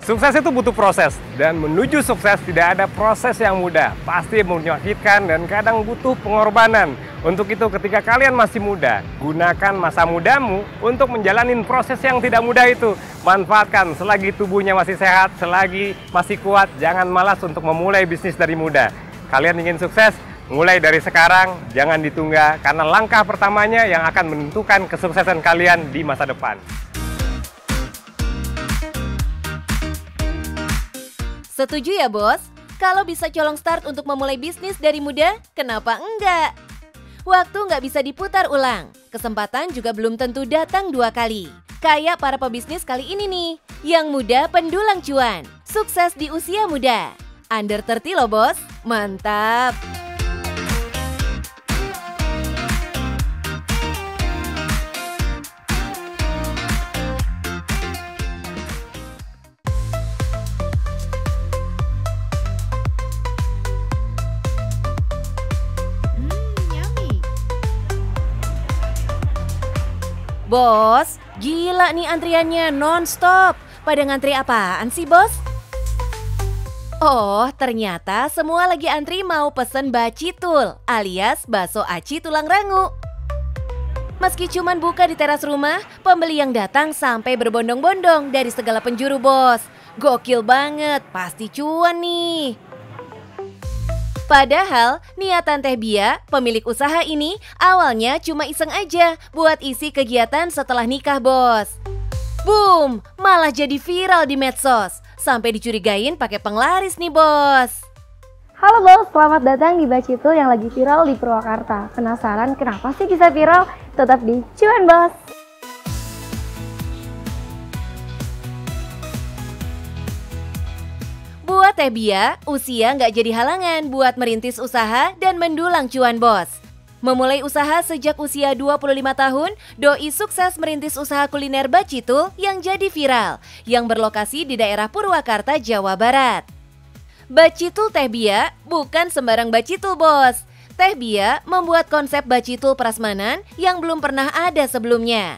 Sukses itu butuh proses, dan menuju sukses tidak ada proses yang mudah. Pasti menyakitkan dan kadang butuh pengorbanan. Untuk itu ketika kalian masih muda, gunakan masa mudamu untuk menjalani proses yang tidak mudah itu. Manfaatkan selagi tubuhnya masih sehat, selagi masih kuat, jangan malas untuk memulai bisnis dari muda. Kalian ingin sukses? Mulai dari sekarang, jangan ditunda, karena langkah pertamanya yang akan menentukan kesuksesan kalian di masa depan. Setuju ya bos? Kalau bisa colong start untuk memulai bisnis dari muda, kenapa enggak? Waktu nggak bisa diputar ulang, kesempatan juga belum tentu datang 2 kali. Kayak para pebisnis kali ini nih, yang muda pendulang cuan, sukses di usia muda. Under 30 loh bos, mantap! Bos, gila nih antriannya non-stop. Pada ngantri apaan sih bos? Oh, ternyata semua lagi antri mau pesen bacitul alias bakso aci tulang rangu. Meski cuman buka di teras rumah, pembeli yang datang sampai berbondong-bondong dari segala penjuru bos. Gokil banget, pasti cuan nih. Padahal niatan Teh Bia, pemilik usaha ini awalnya cuma iseng aja buat isi kegiatan setelah nikah bos. Boom, malah jadi viral di medsos. Sampai dicurigain pakai penglaris nih bos. Halo bos, selamat datang di Bacitul yang lagi viral di Purwakarta. Penasaran kenapa sih bisa viral? Tetap di Cuan Bos. Buat Teh Bia, usia nggak jadi halangan buat merintis usaha dan mendulang cuan bos. Memulai usaha sejak usia 25 tahun, doi sukses merintis usaha kuliner bacitul yang jadi viral, yang berlokasi di daerah Purwakarta, Jawa Barat. Bacitul Teh Bia bukan sembarang bacitul bos. Teh Bia membuat konsep bacitul prasmanan yang belum pernah ada sebelumnya.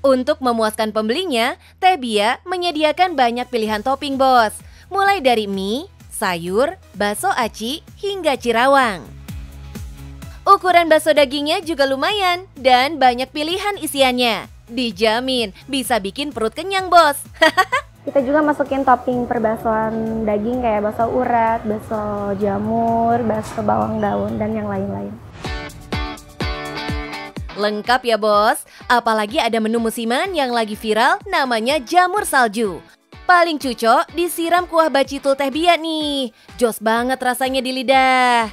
Untuk memuaskan pembelinya, Teh Bia menyediakan banyak pilihan topping bos. Mulai dari mie, sayur, bakso aci, hingga cirawang. Ukuran bakso dagingnya juga lumayan dan banyak pilihan isiannya. Dijamin bisa bikin perut kenyang bos. Kita juga masukin topping perbaksoan daging kayak bakso urat, bakso jamur, bakso bawang daun, dan yang lain-lain. Lengkap ya bos, apalagi ada menu musiman yang lagi viral namanya jamur salju. Paling cocok disiram kuah bacitul Teh Bia nih. Jos banget rasanya di lidah.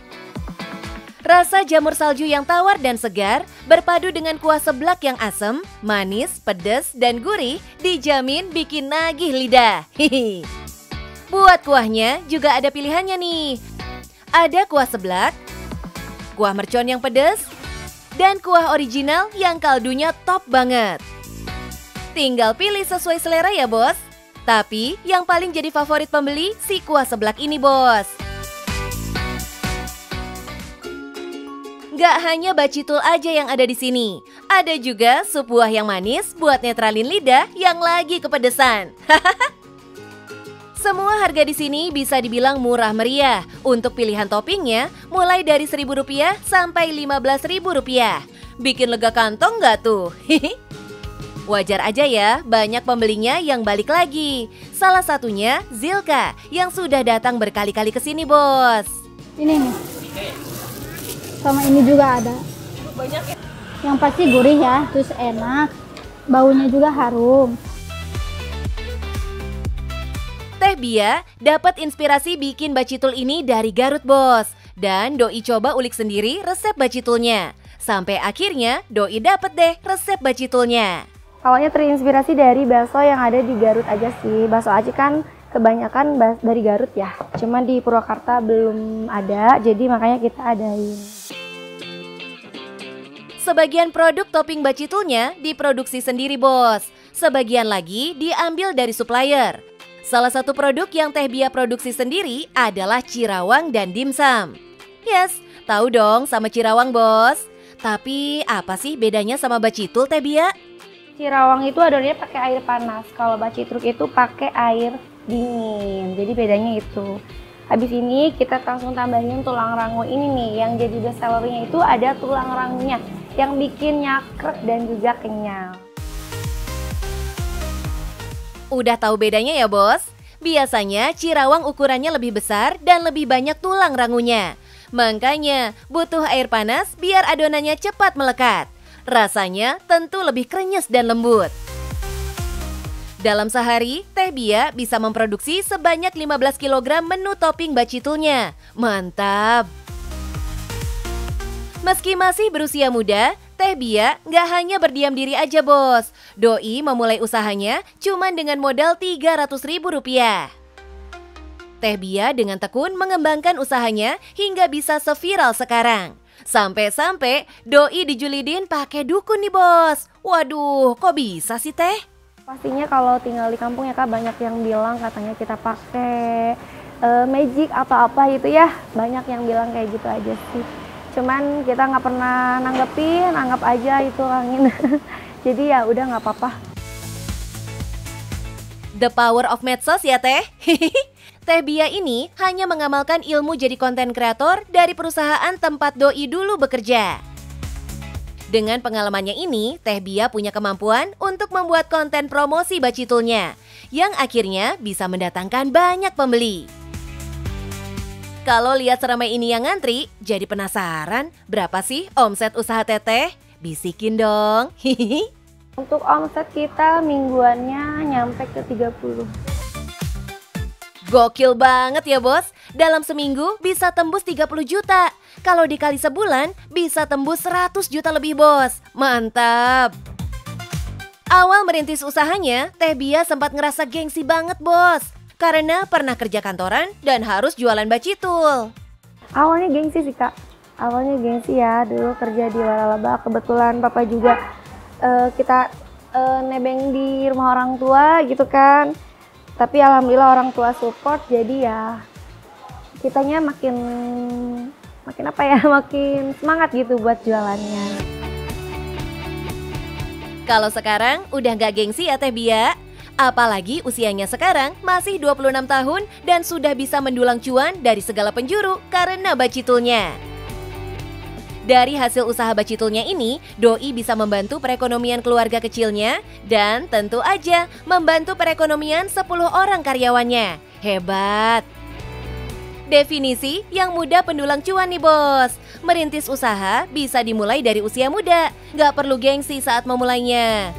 Rasa jamur salju yang tawar dan segar berpadu dengan kuah seblak yang asem, manis, pedas, dan gurih dijamin bikin nagih lidah. Hihi. Buat kuahnya juga ada pilihannya nih. Ada kuah seblak, kuah mercon yang pedas, dan kuah original yang kaldunya top banget. Tinggal pilih sesuai selera ya bos. Tapi yang paling jadi favorit pembeli si kuah seblak ini bos. Gak hanya bacitul aja yang ada di sini. Ada juga sup buah yang manis buat netralin lidah yang lagi kepedesan. Semua harga di sini bisa dibilang murah meriah. Untuk pilihan toppingnya mulai dari Rp1.000 sampai Rp15.000. Bikin lega kantong gak tuh? Wajar aja ya, banyak pembelinya yang balik lagi. Salah satunya Zilka yang sudah datang berkali-kali ke sini, bos. Ini nih. Sama ini juga ada. Banyak ya? Yang pasti gurih ya, terus enak. Baunya juga harum. Teh Bia dapat inspirasi bikin bacitul ini dari Garut, bos. Dan doi coba ulik sendiri resep bacitulnya. Sampai akhirnya doi dapet deh resep bacitulnya. Awalnya terinspirasi dari bakso yang ada di Garut aja sih. Bakso aci kan kebanyakan dari Garut ya. Cuma di Purwakarta belum ada, jadi makanya kita adain. Sebagian produk topping bacitulnya diproduksi sendiri bos. Sebagian lagi diambil dari supplier. Salah satu produk yang Teh Bia produksi sendiri adalah cirawang dan dimsum. Yes, tahu dong sama cirawang bos. Tapi apa sih bedanya sama bacitul Teh Bia? Cirawang itu adonannya pakai air panas. Kalau bacitruk itu pakai air dingin. Jadi bedanya itu. Habis ini kita langsung tambahin tulang rangu ini nih, yang jadi best sellernya itu ada tulang rangunya yang bikin nyakrek dan juga kenyal. Udah tahu bedanya ya bos? Biasanya cirawang ukurannya lebih besar dan lebih banyak tulang rangunya. Makanya butuh air panas biar adonannya cepat melekat. Rasanya tentu lebih krenyes dan lembut. Dalam sehari, Teh Bia bisa memproduksi sebanyak 15 kg menu topping bacitulnya. Mantap! Meski masih berusia muda, Teh Bia nggak hanya berdiam diri aja bos. Doi memulai usahanya cuma dengan modal Rp300.000. Teh Bia dengan tekun mengembangkan usahanya hingga bisa seviral sekarang. Sampai-sampai Doi dijulidin pakai dukun nih bos. Waduh, kok bisa sih Teh? Pastinya kalau tinggal di kampung ya Kak, banyak yang bilang katanya kita pakai magic atau apa gitu ya. Banyak yang bilang kayak gitu aja sih. Cuman kita nggak pernah nanggepin, anggap aja itu angin. Jadi ya udah nggak apa-apa. The power of medsos ya Teh. Teh Bia ini hanya mengamalkan ilmu jadi konten kreator dari perusahaan tempat Doi dulu bekerja. Dengan pengalamannya ini, Teh Bia punya kemampuan untuk membuat konten promosi bacitulnya, yang akhirnya bisa mendatangkan banyak pembeli. Kalau lihat seramai ini yang ngantri, jadi penasaran berapa sih omset usaha Teteh? Bisikin dong. Untuk omset kita mingguannya nyampe ke 30. Gokil banget ya bos, dalam seminggu bisa tembus 30 juta. Kalau dikali sebulan bisa tembus 100 juta lebih bos. Mantap. Awal merintis usahanya, Teh Bia sempat ngerasa gengsi banget bos. Karena pernah kerja kantoran dan harus jualan bacitul. Awalnya gengsi sih Kak. Awalnya gengsi ya, dulu kerja di Waralaba. Kebetulan papa juga kita nebeng di rumah orang tua gitu kan. Tapi alhamdulillah orang tua support, jadi ya kitanya makin apa ya, makin semangat gitu buat jualannya. Kalau sekarang udah nggak gengsi ya Teh Bia? Apalagi usianya sekarang masih 26 tahun dan sudah bisa mendulang cuan dari segala penjuru karena bacitulnya. Dari hasil usaha bacitulnya ini, Doi bisa membantu perekonomian keluarga kecilnya dan tentu aja membantu perekonomian 10 orang karyawannya. Hebat! Definisi yang mudah pendulang cuan nih bos. Merintis usaha bisa dimulai dari usia muda, nggak perlu gengsi saat memulainya.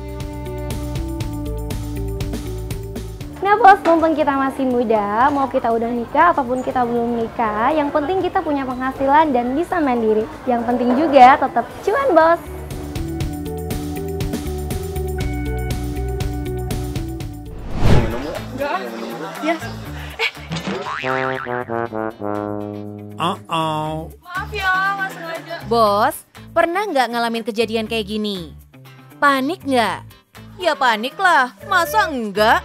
Nah bos, mumpung kita masih muda, mau kita udah nikah ataupun kita belum nikah, yang penting kita punya penghasilan dan bisa mandiri. Yang penting juga tetap cuan bos. Enggak. Ya. Maaf ya, nggak sengaja. Bos, pernah nggak ngalamin kejadian kayak gini? Panik nggak? Ya panik lah, masa enggak?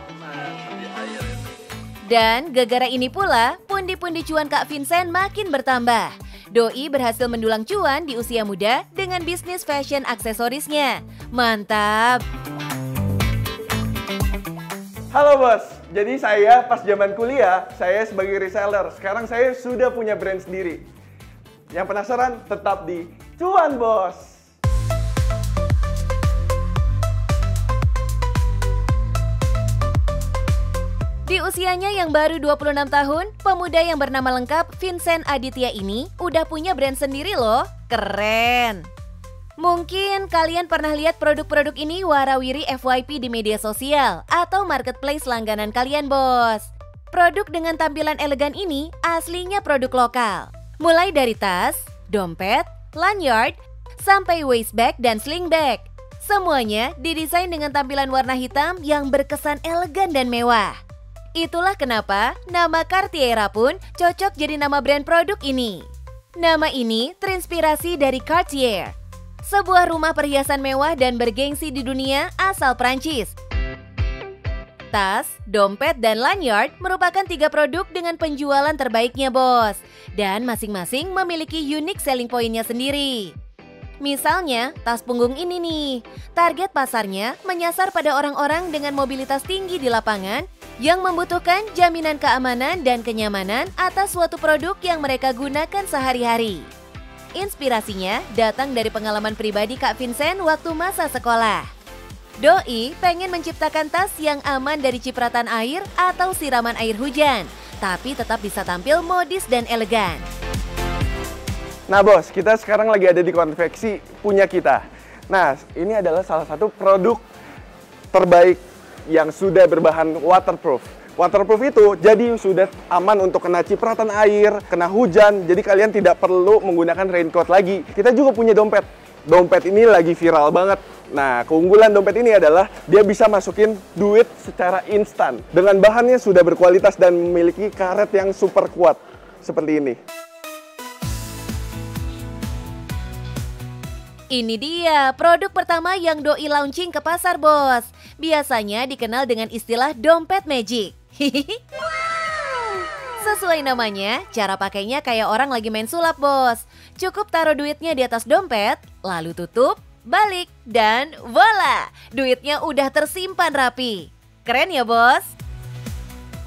Dan gara-gara ini pula, pundi-pundi cuan Kak Vincent makin bertambah. Doi berhasil mendulang cuan di usia muda dengan bisnis fashion aksesorisnya. Mantap! Halo bos, jadi saya pas zaman kuliah, saya sebagai reseller. Sekarang saya sudah punya brand sendiri. Yang penasaran tetap di Cuan Bos. Di usianya yang baru 26 tahun, pemuda yang bernama lengkap Vincent Aditya ini udah punya brand sendiri loh. Keren! Mungkin kalian pernah lihat produk-produk ini warawiri FYP di media sosial atau marketplace langganan kalian bos. Produk dengan tampilan elegan ini aslinya produk lokal. Mulai dari tas, dompet, lanyard, sampai waist bag dan sling bag. Semuanya didesain dengan tampilan warna hitam yang berkesan elegan dan mewah. Itulah kenapa nama Cartier pun cocok jadi nama brand produk ini. Nama ini terinspirasi dari Cartier, sebuah rumah perhiasan mewah dan bergengsi di dunia asal Prancis. Tas, dompet, dan lanyard merupakan 3 produk dengan penjualan terbaiknya bos. Dan masing-masing memiliki unique selling point-nya sendiri. Misalnya, tas punggung ini nih, target pasarnya menyasar pada orang-orang dengan mobilitas tinggi di lapangan yang membutuhkan jaminan keamanan dan kenyamanan atas suatu produk yang mereka gunakan sehari-hari. Inspirasinya datang dari pengalaman pribadi Kak Vincent waktu masa sekolah. Doi pengen menciptakan tas yang aman dari cipratan air atau siraman air hujan, tapi tetap bisa tampil modis dan elegan. Nah bos, kita sekarang lagi ada di konveksi punya kita. Nah, ini adalah salah satu produk terbaik yang sudah berbahan waterproof. Waterproof itu jadi sudah aman untuk kena cipratan air, kena hujan, jadi kalian tidak perlu menggunakan raincoat lagi. Kita juga punya dompet. Dompet ini lagi viral banget. Nah, keunggulan dompet ini adalah dia bisa masukin duit secara instan. Dengan bahannya sudah berkualitas dan memiliki karet yang super kuat. Seperti ini. Ini dia produk pertama yang Doi launching ke pasar, bos. Biasanya dikenal dengan istilah dompet magic. Sesuai namanya, cara pakainya kayak orang lagi main sulap, bos. Cukup taruh duitnya di atas dompet, lalu tutup, balik, dan voila! Duitnya udah tersimpan rapi. Keren ya, bos?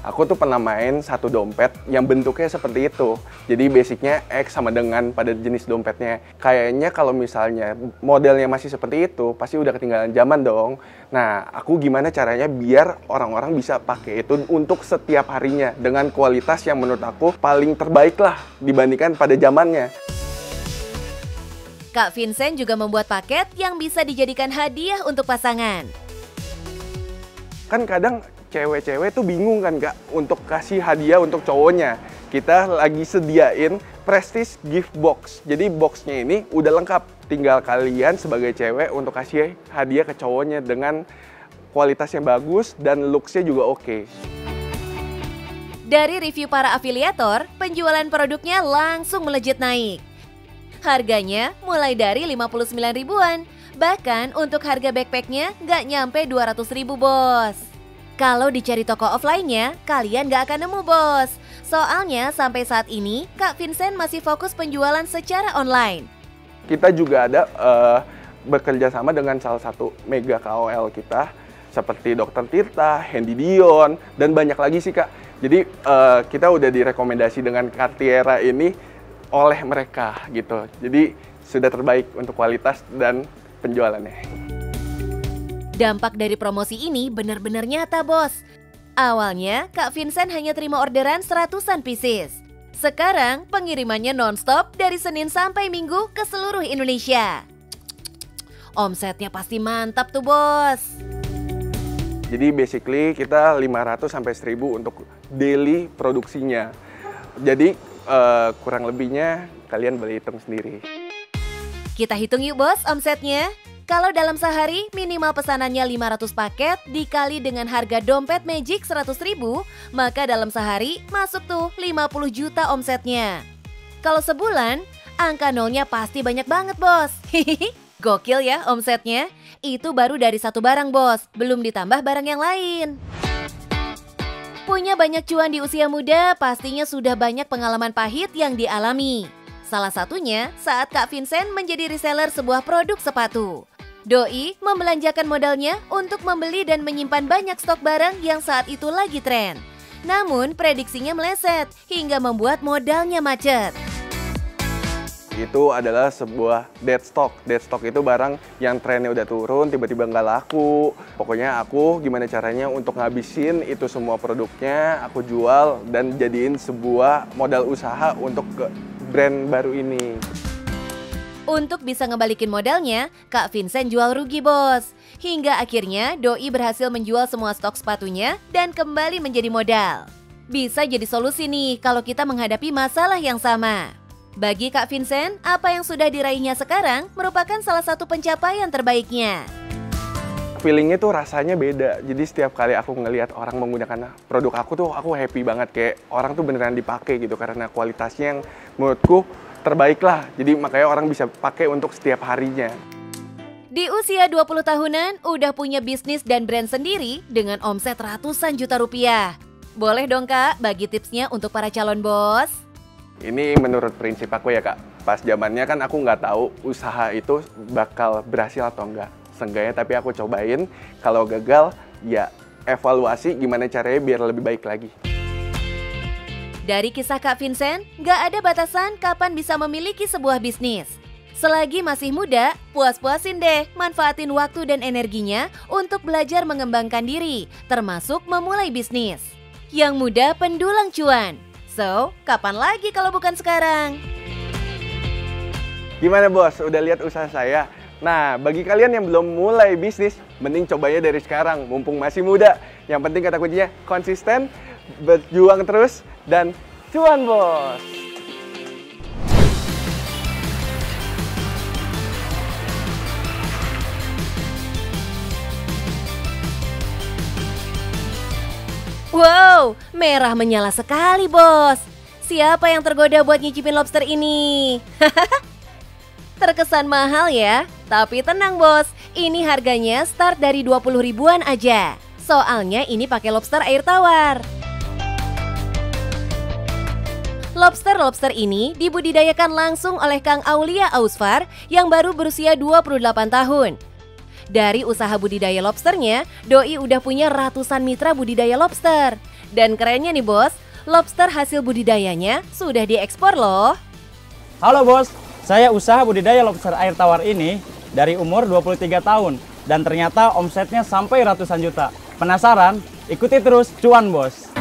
Aku tuh pernah main satu dompet yang bentuknya seperti itu. Jadi basicnya X sama dengan pada jenis dompetnya. Kayaknya kalau misalnya modelnya masih seperti itu, pasti udah ketinggalan zaman dong. Nah, aku gimana caranya biar orang-orang bisa pakai itu untuk setiap harinya dengan kualitas yang menurut aku paling terbaik lah dibandingkan pada zamannya. Kak Vincent juga membuat paket yang bisa dijadikan hadiah untuk pasangan. Kan kadang cewek-cewek tuh bingung kan Kak untuk kasih hadiah untuk cowoknya. Kita lagi sediain Prestige Gift Box. Jadi boxnya ini udah lengkap. Tinggal kalian sebagai cewek untuk kasih hadiah ke cowoknya dengan kualitas yang bagus dan looks-nya juga oke. Dari review para afiliator, penjualan produknya langsung melejit naik. Harganya mulai dari 59 ribuan. Bahkan untuk harga backpacknya nggak nyampe 200 ribu, bos. Kalau dicari toko offline-nya, kalian nggak akan nemu, bos. Soalnya sampai saat ini, Kak Vincent masih fokus penjualan secara online. Kita juga ada bekerja sama dengan salah satu mega KOL kita, seperti Dr. Tirta, Hendy Dion, dan banyak lagi sih Kak. Jadi kita udah direkomendasi dengan Cartiera ini oleh mereka gitu. Jadi sudah terbaik untuk kualitas dan penjualannya. Dampak dari promosi ini benar-benar nyata, bos. Awalnya, Kak Vincent hanya terima orderan 100-an pieces. Sekarang, pengirimannya nonstop dari Senin sampai Minggu ke seluruh Indonesia. Omsetnya pasti mantap tuh, bos. Jadi basically kita 500 sampai 1000 untuk daily produksinya. Jadi kurang lebihnya kalian boleh hitung sendiri. Kita hitung yuk, bos, omsetnya. Kalau dalam sehari minimal pesanannya 500 paket dikali dengan harga dompet magic 100 ribu, maka dalam sehari masuk tuh 50 juta omsetnya. Kalau sebulan, angka nolnya pasti banyak banget, bos. Gokil ya omsetnya. Itu baru dari satu barang, bos, belum ditambah barang yang lain. Punya banyak cuan di usia muda, pastinya sudah banyak pengalaman pahit yang dialami. Salah satunya saat Kak Vincent menjadi reseller sebuah produk sepatu. Doi membelanjakan modalnya untuk membeli dan menyimpan banyak stok barang yang saat itu lagi tren. Namun prediksinya meleset hingga membuat modalnya macet. Itu adalah sebuah dead stock. Dead stock itu barang yang trennya udah turun, tiba-tiba nggak laku. Pokoknya aku gimana caranya untuk ngabisin itu semua produknya, aku jual dan jadiin sebuah modal usaha untuk ke brand baru ini. Untuk bisa ngebalikin modalnya, Kak Vincent jual rugi, bos. Hingga akhirnya Doi berhasil menjual semua stok sepatunya dan kembali menjadi modal. Bisa jadi solusi nih kalau kita menghadapi masalah yang sama. Bagi Kak Vincent, apa yang sudah diraihnya sekarang merupakan salah satu pencapaian terbaiknya. Feelingnya tuh rasanya beda. Jadi setiap kali aku ngelihat orang menggunakan produk aku tuh aku happy banget. Kayak orang tuh beneran dipakai gitu karena kualitasnya yang menurutku terbaik lah. Jadi makanya orang bisa pakai untuk setiap harinya. Di usia 20 tahunan, udah punya bisnis dan brand sendiri dengan omset ratusan juta rupiah. Boleh dong Kak, bagi tipsnya untuk para calon bos? Ini menurut prinsip aku ya Kak. Pas zamannya kan aku nggak tahu usaha itu bakal berhasil atau enggak. Seenggaknya tapi aku cobain, kalau gagal ya evaluasi gimana caranya biar lebih baik lagi. Dari kisah Kak Vincent, nggak ada batasan kapan bisa memiliki sebuah bisnis. Selagi masih muda, puas-puasin deh manfaatin waktu dan energinya untuk belajar mengembangkan diri, termasuk memulai bisnis. Yang muda pendulang cuan. So, kapan lagi kalau bukan sekarang? Gimana bos, udah lihat usaha saya? Nah, bagi kalian yang belum mulai bisnis, mending cobanya dari sekarang, mumpung masih muda. Yang penting kata kuncinya konsisten, berjuang terus, dan cuan bos! Wow, merah menyala sekali bos. Siapa yang tergoda buat nyicipin lobster ini? Terkesan mahal ya, tapi tenang bos, ini harganya start dari 20 ribuan aja. Soalnya ini pakai lobster air tawar. Lobster-lobster ini dibudidayakan langsung oleh Kang Aulia Ausfar yang baru berusia 28 tahun. Dari usaha budidaya lobsternya, Doi udah punya ratusan mitra budidaya lobster. Dan kerennya nih bos, lobster hasil budidayanya sudah diekspor loh. Halo bos, saya usaha budidaya lobster air tawar ini dari umur 23 tahun. Dan ternyata omsetnya sampai ratusan juta. Penasaran? Ikuti terus cuan bos.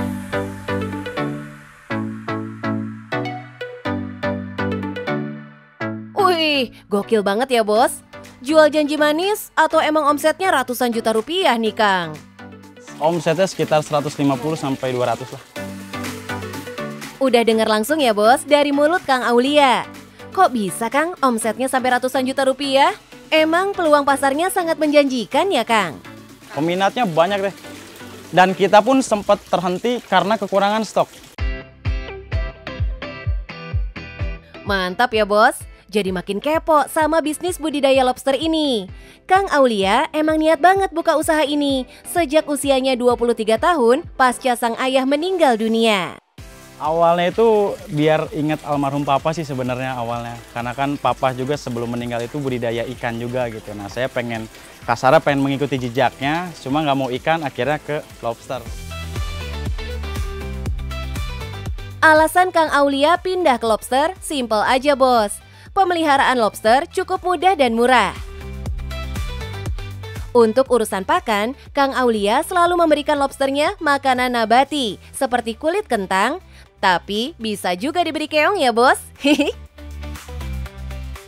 Wih, gokil banget ya bos. Jual janji manis atau emang omsetnya ratusan juta rupiah nih Kang? Omsetnya sekitar 150 sampai 200 lah. Udah denger langsung ya bos dari mulut Kang Aulia. Kok bisa Kang omsetnya sampai ratusan juta rupiah? Emang peluang pasarnya sangat menjanjikan ya Kang? Peminatnya banyak deh. Dan kita pun sempat terhenti karena kekurangan stok. Mantap ya bos. Jadi makin kepo sama bisnis budidaya lobster ini. Kang Aulia emang niat banget buka usaha ini sejak usianya 23 tahun pasca sang ayah meninggal dunia. Awalnya itu biar ingat almarhum papa sih sebenarnya awalnya. Karena kan papa juga sebelum meninggal itu budidaya ikan juga gitu. Nah saya pengen mengikuti jejaknya, cuma nggak mau ikan akhirnya ke lobster. Alasan Kang Aulia pindah ke lobster simple aja bos. Pemeliharaan lobster cukup mudah dan murah. Untuk urusan pakan, Kang Aulia selalu memberikan lobsternya makanan nabati seperti kulit kentang, tapi bisa juga diberi keong ya bos.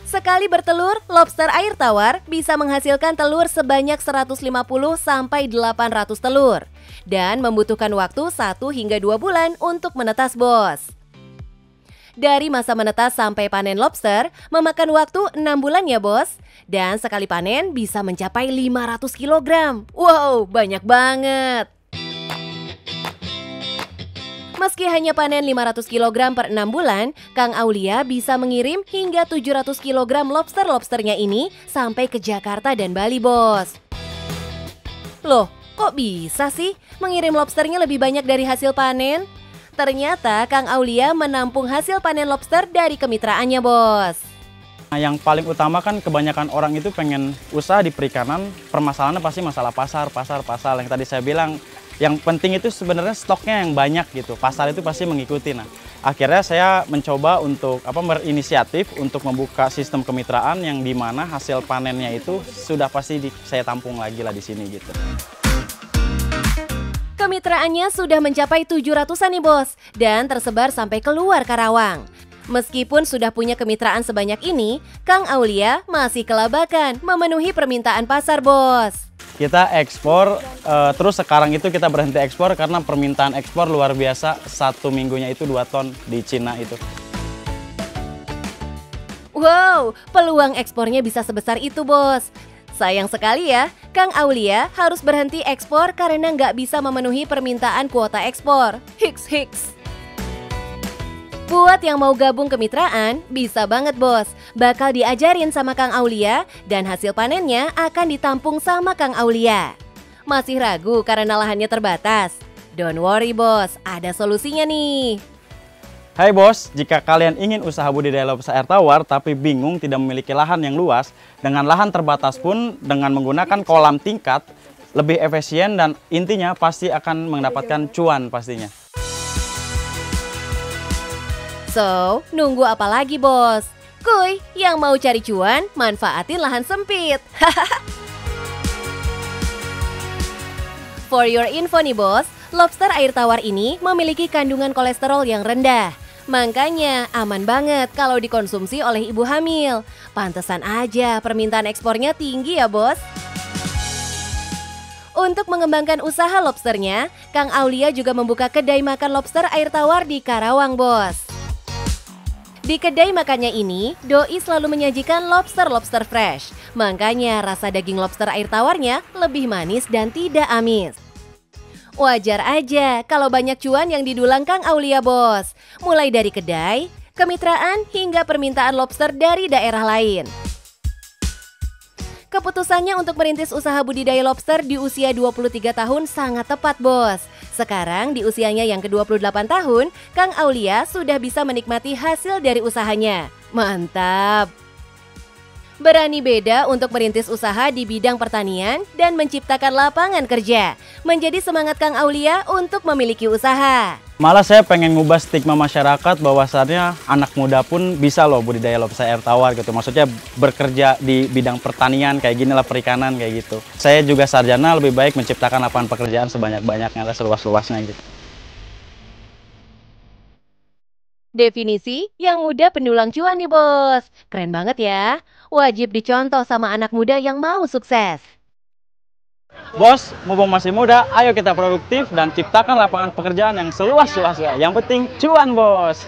Sekali bertelur, lobster air tawar bisa menghasilkan telur sebanyak 150 sampai 800 telur dan membutuhkan waktu 1 hingga 2 bulan untuk menetas bos. Dari masa menetas sampai panen lobster memakan waktu 6 bulan ya bos. Dan sekali panen bisa mencapai 500 kg. Wow, banyak banget. Meski hanya panen 500 kg per 6 bulan, Kang Aulia bisa mengirim hingga 700 kg lobster-lobsternya ini sampai ke Jakarta dan Bali bos. Loh, kok bisa sih mengirim lobsternya lebih banyak dari hasil panen? Ternyata Kang Aulia menampung hasil panen lobster dari kemitraannya bos. Nah, yang paling utama kan kebanyakan orang itu pengen usaha di perikanan, permasalahannya pasti masalah pasar. Yang tadi saya bilang, yang penting itu sebenarnya stoknya yang banyak gitu, pasar itu pasti mengikuti. Nah, akhirnya saya mencoba untuk berinisiatif untuk membuka sistem kemitraan yang dimana hasil panennya itu sudah pasti saya tampung lagi lah di sini gitu. Kemitraannya sudah mencapai 700-an nih bos, dan tersebar sampai keluar Karawang. Meskipun sudah punya kemitraan sebanyak ini, Kang Aulia masih kelabakan memenuhi permintaan pasar bos. Kita ekspor, terus sekarang itu kita berhenti ekspor karena permintaan ekspor luar biasa. 1 minggunya itu 2 ton di Cina itu. Wow, peluang ekspornya bisa sebesar itu bos. Sayang sekali ya, Kang Aulia harus berhenti ekspor karena nggak bisa memenuhi permintaan kuota ekspor. Hiks. Buat yang mau gabung kemitraan, bisa banget bos. Bakal diajarin sama Kang Aulia dan hasil panennya akan ditampung sama Kang Aulia. Masih ragu karena lahannya terbatas? Don't worry bos, ada solusinya nih. Hai bos, jika kalian ingin usaha budidaya lobster air tawar tapi bingung tidak memiliki lahan yang luas, dengan lahan terbatas pun dengan menggunakan kolam tingkat, lebih efisien dan intinya pasti akan mendapatkan cuan pastinya. So, nunggu apa lagi bos? Kuy, yang mau cari cuan, manfaatin lahan sempit. For your info nih bos, lobster air tawar ini memiliki kandungan kolesterol yang rendah. Makanya aman banget kalau dikonsumsi oleh ibu hamil. Pantesan aja permintaan ekspornya tinggi ya bos. Untuk mengembangkan usaha lobsternya, Kang Aulia juga membuka kedai makan lobster air tawar di Karawang bos. Di kedai makannya ini, Doi selalu menyajikan lobster fresh. Makanya rasa daging lobster air tawarnya lebih manis dan tidak amis. Wajar aja kalau banyak cuan yang didulang Kang Aulia bos. Mulai dari kedai, kemitraan, hingga permintaan lobster dari daerah lain. Keputusannya untuk merintis usaha budidaya lobster di usia 23 tahun sangat tepat bos. Sekarang di usianya yang ke-28 tahun, Kang Aulia sudah bisa menikmati hasil dari usahanya. Mantap! Berani beda untuk merintis usaha di bidang pertanian dan menciptakan lapangan kerja. Menjadi semangat Kang Aulia untuk memiliki usaha. Malah saya pengen ngubah stigma masyarakat bahwasannya anak muda pun bisa loh budidaya lobster air tawar gitu. Maksudnya bekerja di bidang pertanian kayak gini lah, perikanan kayak gitu. Saya juga sarjana, lebih baik menciptakan lapangan pekerjaan sebanyak-banyaknya lah, seluas-luasnya gitu. Definisi yang muda pendulang cuan nih bos. Keren banget ya. Wajib dicontoh sama anak muda yang mau sukses. Bos, mumpung masih muda, ayo kita produktif dan ciptakan lapangan pekerjaan yang seluas-luasnya. Yang penting cuan bos.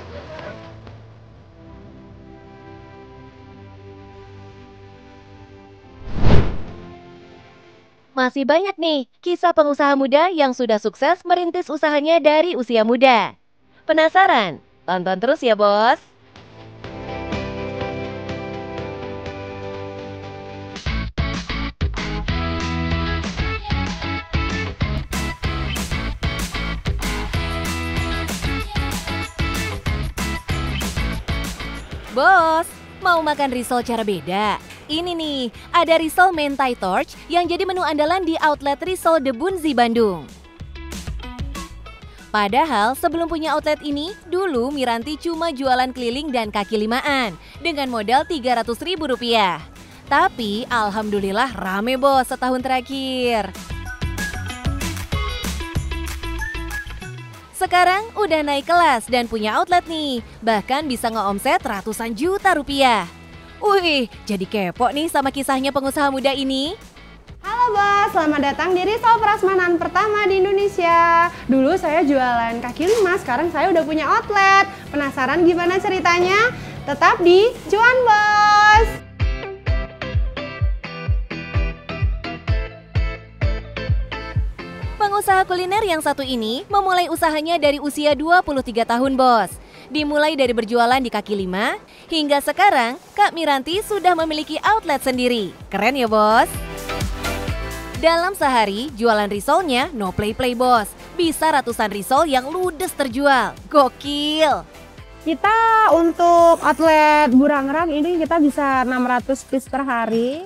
Masih banyak nih kisah pengusaha muda yang sudah sukses merintis usahanya dari usia muda. Penasaran? Tonton terus ya bos. Bos, mau makan risol cara beda? Ini nih, ada risol mentai torch yang jadi menu andalan di outlet Risol The Bunzi Bandung. Padahal sebelum punya outlet ini, dulu Miranti cuma jualan keliling dan kaki limaan dengan modal Rp300.000. Tapi alhamdulillah rame bos setahun terakhir. Sekarang udah naik kelas dan punya outlet nih, bahkan bisa ngeomset ratusan juta rupiah. Wih, jadi kepo nih sama kisahnya pengusaha muda ini. Halo bos, selamat datang di Risol Prasmanan pertama di Indonesia. Dulu saya jualan kaki lima, sekarang saya udah punya outlet. Penasaran gimana ceritanya? Tetap di Cuan Bos! Pengusaha kuliner yang satu ini memulai usahanya dari usia 23 tahun bos. Dimulai dari berjualan di kaki lima, hingga sekarang Kak Miranti sudah memiliki outlet sendiri. Keren ya bos? Dalam sehari, jualan risolnya no play-play bos. Bisa ratusan risol yang ludes terjual. Gokil! Kita untuk outlet Burangrang ini kita bisa 600 piece per hari.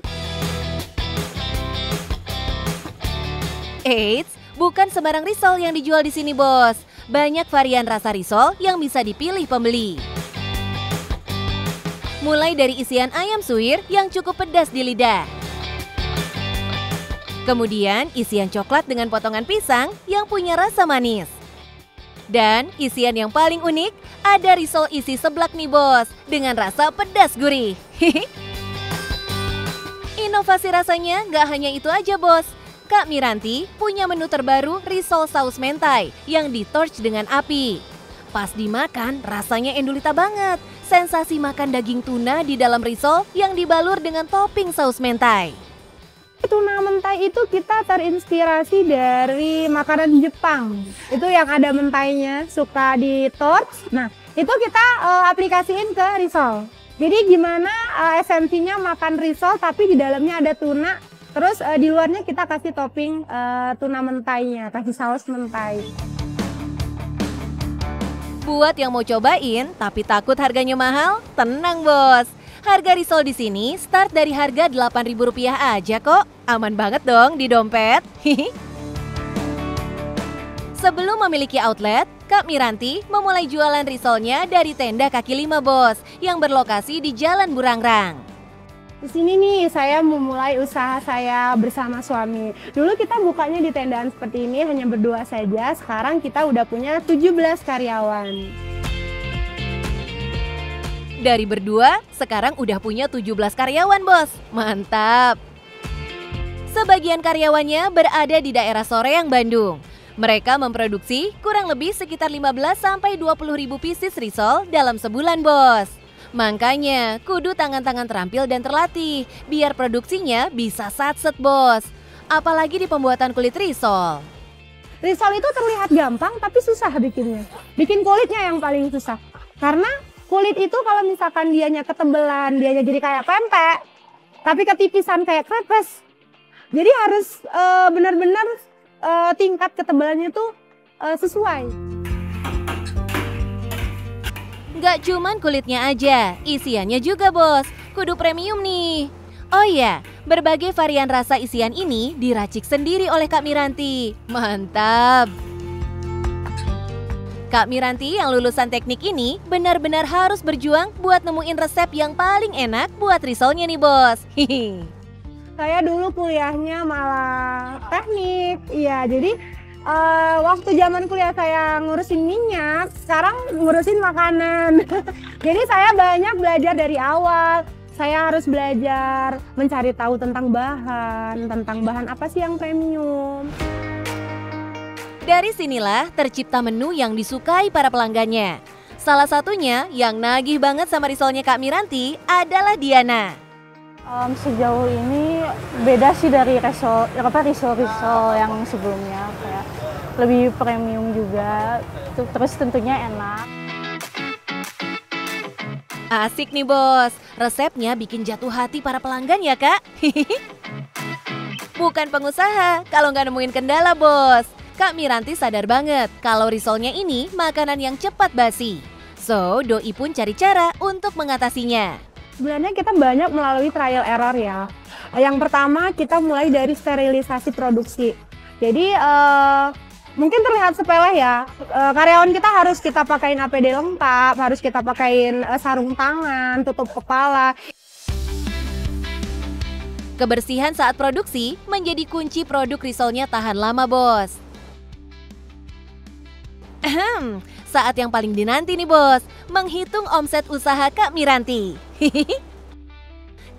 Eits, bukan sembarang risol yang dijual di sini bos. Banyak varian rasa risol yang bisa dipilih pembeli. Mulai dari isian ayam suwir yang cukup pedas di lidah. Kemudian isian coklat dengan potongan pisang yang punya rasa manis. Dan isian yang paling unik, ada risol isi seblak nih bos, dengan rasa pedas gurih. Inovasi rasanya nggak hanya itu aja bos. Kak Miranti punya menu terbaru risol saus mentai yang di-torch dengan api. Pas dimakan rasanya endulita banget. Sensasi makan daging tuna di dalam risol yang dibalur dengan topping saus mentai. Tuna mentai itu kita terinspirasi dari makanan Jepang. Itu yang ada mentainya, suka di-torch. Nah, itu kita aplikasiin ke risol. Jadi gimana esensinya makan risol tapi di dalamnya ada tuna. Terus di luarnya kita kasih topping tuna mentainya, kasih saus mentai. Buat yang mau cobain tapi takut harganya mahal, tenang bos. Harga risol di sini start dari harga Rp8.000 aja kok. Aman banget dong di dompet. Sebelum memiliki outlet, Kak Miranti memulai jualan risolnya dari tenda kaki lima bos yang berlokasi di Jalan Burangrang. Di sini nih saya memulai usaha saya bersama suami. Dulu kita bukanya di tendaan seperti ini hanya berdua saja, sekarang kita udah punya 17 karyawan. Dari berdua, sekarang udah punya 17 karyawan bos. Mantap! Sebagian karyawannya berada di daerah Soreang, Bandung. Mereka memproduksi kurang lebih sekitar 15-20 ribu pieces risol dalam sebulan bos. Makanya kudu tangan-tangan terampil dan terlatih biar produksinya bisa satset bos. Apalagi di pembuatan kulit risol. Risol itu terlihat gampang tapi susah bikinnya. Bikin kulitnya yang paling susah. Karena kulit itu kalau misalkan dianya ketebelan, dianya jadi kayak pempek, tapi ketipisan kayak krepes. Jadi harus benar-benar tingkat ketebalannya tuh sesuai. Gak cuman kulitnya aja, isiannya juga bos. Kudu premium nih. Oh iya, berbagai varian rasa isian ini diracik sendiri oleh Kak Miranti. Mantap! Kak Miranti yang lulusan teknik ini benar-benar harus berjuang buat nemuin resep yang paling enak buat risolnya nih bos. Hihi. Saya dulu kuliahnya malah teknik, iya jadi waktu zaman kuliah saya ngurusin minyak, sekarang ngurusin makanan. Jadi saya banyak belajar dari awal, saya harus belajar mencari tahu tentang bahan apa sih yang premium. Dari sinilah tercipta menu yang disukai para pelanggannya. Salah satunya yang nagih banget sama risolnya Kak Miranti adalah Diana. Sejauh ini beda sih dari risol yang sebelumnya, kayak lebih premium juga, terus tentunya enak. Asik nih bos, resepnya bikin jatuh hati para pelanggan ya Kak. Bukan pengusaha kalau nggak nemuin kendala bos. Kak Miranti sadar banget kalau risolnya ini makanan yang cepat basi. So, doi pun cari cara untuk mengatasinya. Sebenarnya kita banyak melalui trial error ya. Yang pertama kita mulai dari sterilisasi produksi. Jadi mungkin terlihat sepele ya. Karyawan kita harus kita pakaiin APD lengkap, harus kita pakaiin sarung tangan, tutup kepala. Kebersihan saat produksi menjadi kunci produk risolnya tahan lama bos. Saat yang paling dinanti nih bos, menghitung omset usaha Kak Miranti.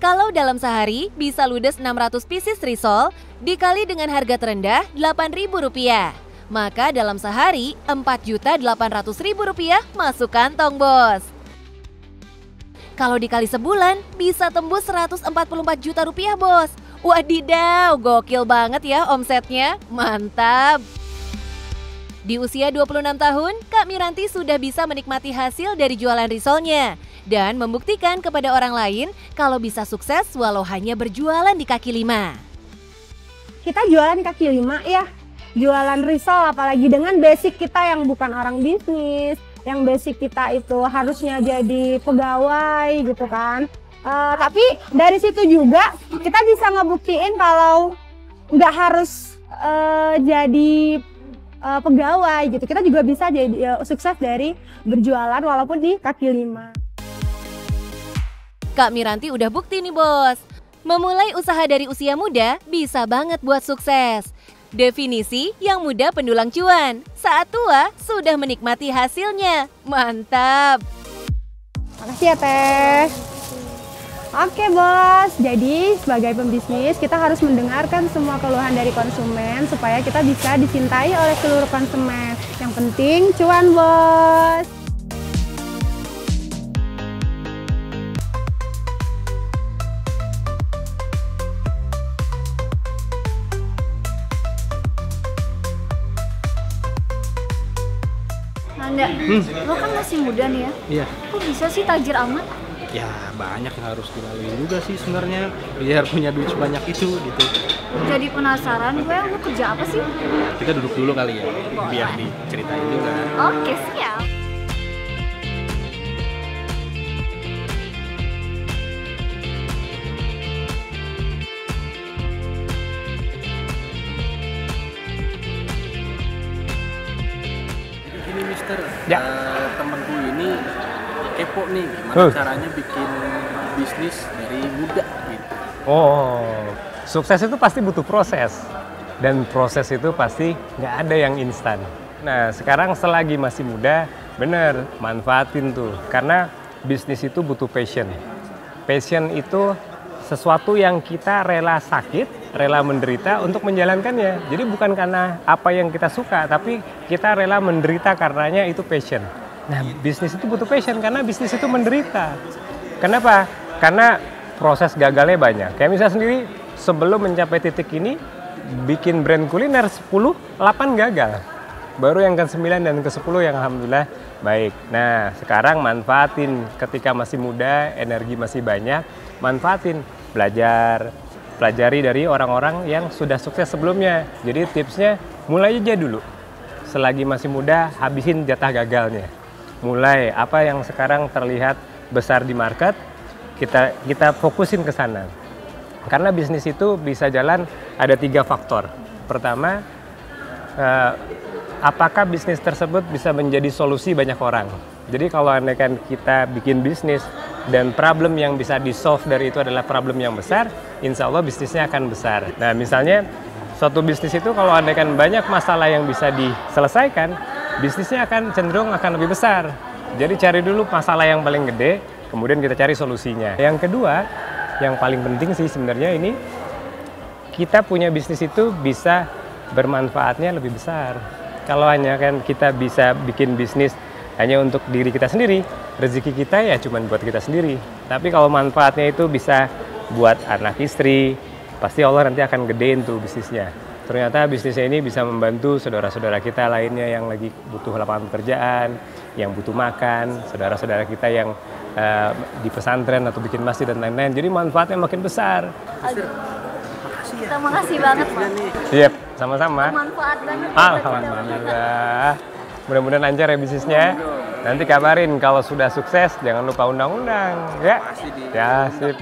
Kalau dalam sehari bisa ludes 600 pieces risol, dikali dengan harga terendah Rp8.000. Maka dalam sehari Rp4.800.000 masuk kantong bos. Kalau dikali sebulan bisa tembus Rp144 juta bos. Wadidaw, gokil banget ya omsetnya, mantap. Di usia 26 tahun, Kak Miranti sudah bisa menikmati hasil dari jualan risolnya dan membuktikan kepada orang lain kalau bisa sukses walau hanya berjualan di kaki lima. Kita jualan kaki lima ya, jualan risol apalagi dengan basic kita yang bukan orang bisnis, yang basic kita itu harusnya jadi pegawai gitu kan. Tapi dari situ juga kita bisa ngebuktiin kalau nggak harus jadi pegawai gitu. Kita juga bisa jadi sukses dari berjualan walaupun di kaki lima. Kak Miranti udah bukti nih bos. Memulai usaha dari usia muda bisa banget buat sukses. Definisi yang muda pendulang cuan. Saat tua sudah menikmati hasilnya. Mantap. Makasih ya Teh. Oke bos, jadi sebagai pembisnis kita harus mendengarkan semua keluhan dari konsumen supaya kita bisa dicintai oleh seluruh konsumen. Yang penting cuan bos. Nanda, lo kan masih muda nih ya? Iya. Kok bisa sih tajir amat? Ya banyak yang harus dilalui juga sih sebenarnya biar punya duit sebanyak itu gitu. Jadi penasaran gue, lo kerja apa sih? Kita duduk dulu kali ya, biar diceritain juga. Oke, siap. Mister. Ya. Temenku ini kepo nih, gimana caranya bikin bisnis dari muda gitu. Oh, sukses itu pasti butuh proses. Dan proses itu pasti nggak ada yang instan. Nah, sekarang selagi masih muda, bener, manfaatin tuh. Karena bisnis itu butuh passion. Passion itu sesuatu yang kita rela sakit, rela menderita untuk menjalankannya. Jadi bukan karena apa yang kita suka, tapi kita rela menderita karenanya itu passion. Nah, bisnis itu butuh passion karena bisnis itu menderita. Kenapa? Karena proses gagalnya banyak. Kayak misalnya sendiri, sebelum mencapai titik ini, bikin brand kuliner 10, 8 gagal. Baru yang ke-9 dan ke-10 yang alhamdulillah baik. Nah, sekarang manfaatin ketika masih muda, energi masih banyak, manfaatin, belajar, pelajari dari orang-orang yang sudah sukses sebelumnya. Jadi tipsnya, mulai aja dulu. Selagi masih muda, habisin jatah gagalnya. Mulai apa yang sekarang terlihat besar di market, kita fokusin ke sana. Karena bisnis itu bisa jalan ada 3 faktor. Pertama, apakah bisnis tersebut bisa menjadi solusi banyak orang. Jadi kalau andaikan kita bikin bisnis dan problem yang bisa di-solve dari itu adalah problem yang besar, insya Allah bisnisnya akan besar. Nah, misalnya suatu bisnis itu kalau andaikan banyak masalah yang bisa diselesaikan, bisnisnya akan cenderung akan lebih besar. Jadi cari dulu masalah yang paling gede, kemudian kita cari solusinya. Yang kedua, yang paling penting sih sebenarnya ini, kita punya bisnis itu bisa bermanfaatnya lebih besar. Kalau hanya kan kita bisa bikin bisnis hanya untuk diri kita sendiri, rezeki kita ya cuma buat kita sendiri. Tapi kalau manfaatnya itu bisa buat anak istri, pasti Allah nanti akan gedein tuh bisnisnya. Ternyata bisnisnya ini bisa membantu saudara-saudara kita lainnya yang lagi butuh lapangan pekerjaan, yang butuh makan, saudara-saudara kita yang di pesantren atau bikin masjid dan lain-lain. Jadi manfaatnya makin besar. Kita makasih banget, Pak. Yep, sama-sama. Bermanfaat banget. Alhamdulillah. Mudah-mudahan lancar ya bisnisnya. Nanti kabarin kalau sudah sukses, jangan lupa undang-undang ya. Ya, sip.